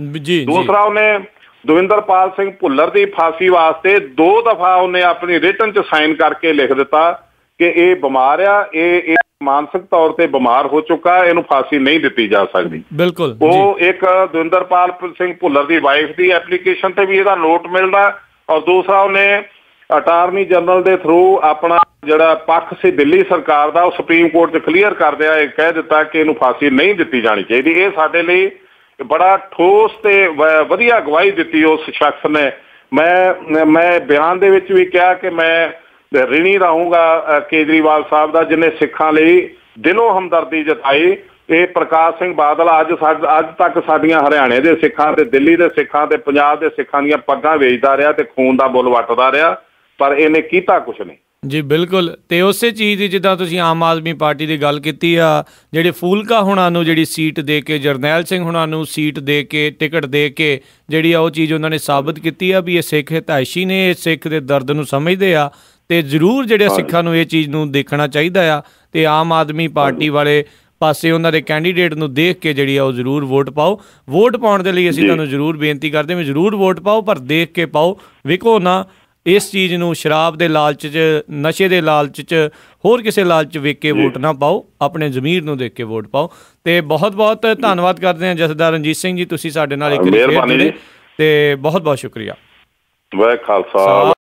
ਦੂਸਰਾ, ਉਹਨੇ ਦਵਿੰਦਰਪਾਲ ਸਿੰਘ ਭੁੱਲਰ ਦੀ ਫਾਂਸੀ ਵਾਸਤੇ 2 ਦਫਾ ਉਹਨੇ ਆਪਣੀ ਰਿਟਨ 'ਚ ਸਾਈਨ ਕਰਕੇ ਲਿਖ ਦਿੱਤਾ ਕਿ ਇਹ ਬਿਮਾਰ ਆ, ਇਹ ਮਾਨਸਿਕ ਤੌਰ ਤੇ ਬਿਮਾਰ ਹੋ ਚੁੱਕਾ, ਇਹਨੂੰ ਫਾਂਸੀ ਨਹੀਂ ਦਿੱਤੀ ਜਾ ਸਕਦੀ। ਬਿਲਕੁਲ। ਉਹ ਇੱਕ ਦਵਿੰਦਰਪਾਲ ਸਿੰਘ ਭੁੱਲਰ ਦੀ ਵਾਈਫ ਦੀ ਐਪਲੀਕੇਸ਼ਨ ਤੇ ਵੀ ਇਹਦਾ ਨੋਟ ਮਿਲਦਾ। ਔਰ ਦੂਸਰਾ, ਉਹਨੇ ਅਟਾਰਨੀ ਜਨਰਲ ਦੇ ਥਰੂ ਆਪਣਾ ਜਿਹੜਾ ਪੱਖ ਸੀ ਦਿੱਲੀ ਸਰਕਾਰ ਦਾ, ਉਹ ਸੁਪਰੀਮ ਕੋਰਟ 'ਚ ਕਲੀਅਰ ਕਰਦਿਆਂ ਇਹ ਕਹਿ ਦਿੱਤਾ ਕਿ ਇਹਨੂੰ ਫਾਂਸੀ ਨਹੀਂ ਦਿੱਤੀ ਜਾਣੀ ਚਾਹੀਦੀ। ਇਹ ਸਾਡੇ ਲਈ ਬੜਾ ਠੋਸ ਤੇ ਵਧੀਆ ਅਗਵਾਈ ਦਿੱਤੀ ਉਸ ਸ਼ਖਸ ਨੇ। ਮੈਂ ਬਿਆਨ ਦੇ ਵਿੱਚ ਵੀ ਕਿਹਾ ਕਿ ਮੈਂ ਰਿਣੀ ਰਹੂੰਗਾ ਕੇਜਰੀਵਾਲ ਸਾਹਿਬ ਦਾ, ਜਿਹਨੇ ਸਿੱਖਾਂ ਲਈ ਦਿਲੋਂ ਹਮਦਰਦੀ ਜਤਾਈ। ਇਹ ਪ੍ਰਕਾਸ਼ ਸਿੰਘ ਬਾਦਲ ਅੱਜ ਤੱਕ ਸਾਡੀਆਂ ਹਰਿਆਣੇ ਦੇ ਸਿੱਖਾਂ ਤੇ ਦਿੱਲੀ ਦੇ ਸਿੱਖਾਂ ਤੇ ਪੰਜਾਬ ਦੇ ਸਿੱਖਾਂ ਦੀਆਂ ਪੱਗਾਂ ਵੇਚਦਾ ਰਿਹਾ ਤੇ ਖੂਨ ਦਾ ਬੁੱਲ ਵੱਟਦਾ ਰਿਹਾ, ਪਰ ਇਹਨੇ ਕੀਤਾ ਕੁਛ ਨਹੀਂ। ਜੀ ਬਿਲਕੁਲ। ਤੇ ਉਸੇ ਚੀਜ਼ ਦੀ ਜਿੱਦਾਂ ਤੁਸੀਂ ਆਮ ਆਦਮੀ ਪਾਰਟੀ ਦੀ ਗੱਲ ਕੀਤੀ ਆ, ਜਿਹੜੇ ਫੂਲਕਾ ਹੁਣਾਂ ਨੂੰ ਜਿਹੜੀ ਸੀਟ ਦੇ ਕੇ, ਜਰਨੈਲ ਸਿੰਘ ਹੁਣਾਂ ਨੂੰ ਸੀਟ ਦੇ ਕੇ, ਟਿਕਟ ਦੇ ਕੇ ਜਿਹੜੀ ਆ ਉਹ ਚੀਜ਼ ਉਹਨਾਂ ਨੇ ਸਾਬਤ ਕੀਤੀ ਆ ਵੀ ਇਹ ਸਿੱਖ ਹਿਤੈਸ਼ੀ ਨੇ, ਇਹ ਸਿੱਖ ਦੇ ਦਰਦ ਨੂੰ ਸਮਝਦੇ ਆ। ਤੇ ਜ਼ਰੂਰ ਜਿਹੜੇ ਸਿੱਖਾਂ ਨੂੰ ਇਹ ਚੀਜ਼ ਨੂੰ ਦੇਖਣਾ ਚਾਹੀਦਾ ਆ ਤੇ ਆਮ ਆਦਮੀ ਪਾਰਟੀ ਵਾਲੇ ਪਾਸੇ ਉਹਨਾਂ ਦੇ ਕੈਂਡੀਡੇਟ ਨੂੰ ਦੇਖ ਕੇ ਜਿਹੜੀ ਆ ਉਹ ਜ਼ਰੂਰ ਵੋਟ ਪਾਓ। ਵੋਟ ਪਾਉਣ ਦੇ ਲਈ ਅਸੀਂ ਤੁਹਾਨੂੰ ਜ਼ਰੂਰ ਬੇਨਤੀ ਕਰਦੇ ਹਾਂ, ਜ਼ਰੂਰ ਵੋਟ ਪਾਓ, ਪਰ ਦੇਖ ਕੇ ਪਾਓ, ਵਿਕੋ ਨਾ ਇਸ ਚੀਜ਼ ਨੂੰ। ਸ਼ਰਾਬ ਦੇ ਲਾਲਚ 'ਚ, ਨਸ਼ੇ ਦੇ ਲਾਲਚ 'ਚ, ਹੋਰ ਕਿਸੇ ਲਾਲਚ 'ਚ ਵੇਖ ਕੇ ਵੋਟ ਨਾ ਪਾਓ, ਆਪਣੇ ਜ਼ਮੀਰ ਨੂੰ ਦੇਖ ਕੇ ਵੋਟ ਪਾਓ। ਤੇ ਬਹੁਤ ਬਹੁਤ ਧੰਨਵਾਦ ਕਰਦੇ ਹਾਂ ਜਥੇਦਾਰ ਰਣਜੀਤ ਸਿੰਘ ਜੀ, ਤੁਸੀਂ ਸਾਡੇ ਨਾਲ ਇੱਕ ਵਾਰੀ ਫੇਰ ਜੁੜੇ ਤੇ ਬਹੁਤ ਬਹੁਤ ਸ਼ੁਕਰੀਆ। ਵਾਹਿਗੁਰੂ ਖਾਲਸਾ।